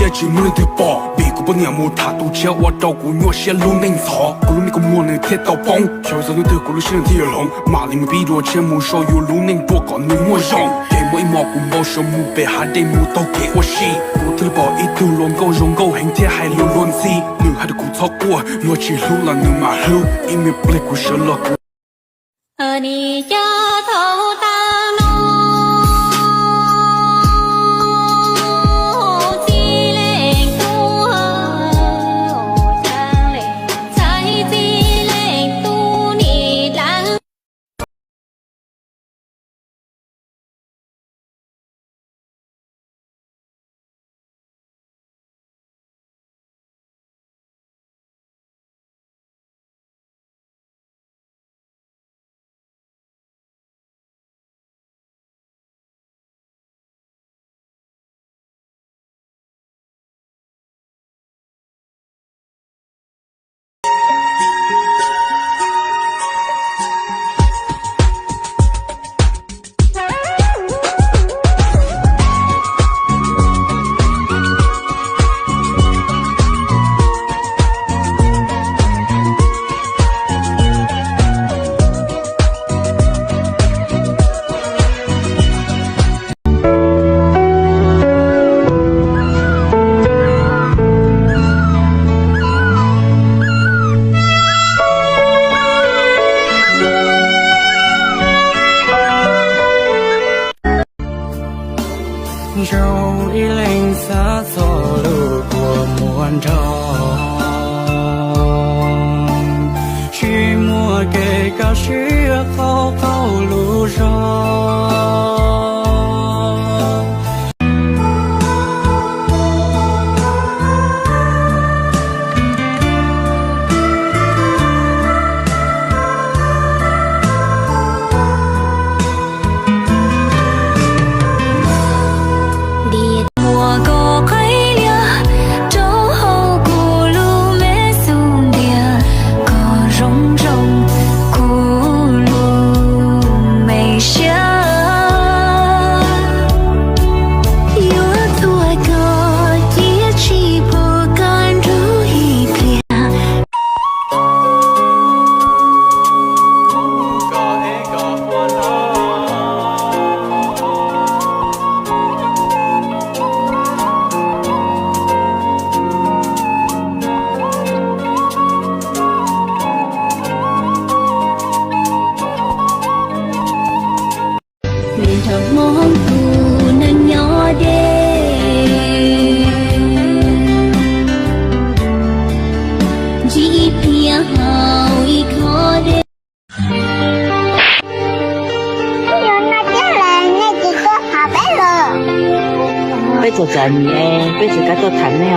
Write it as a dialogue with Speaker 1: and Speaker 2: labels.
Speaker 1: 也进门的宝，别个不念木他都切我照顾我些路能操，咕噜那个莫能铁道崩，小子能得咕噜心铁龙，马里面比着钱木少有路能多高能我用，给我一毛骨毛手木背还得木都给我洗，骨头的宝一头乱狗容狗很铁还流乱子，女孩的骨草过，我去路了能马路，因为不来故事了。
Speaker 2: 你家头大。
Speaker 3: 手一零洒走路过莫愁，许莫给个是好好路上。
Speaker 2: mong thu nâng nhỏ đê chỉ phía hào y khó đê
Speaker 4: bây giờ giờ nhé bây giờ các tôi thắng này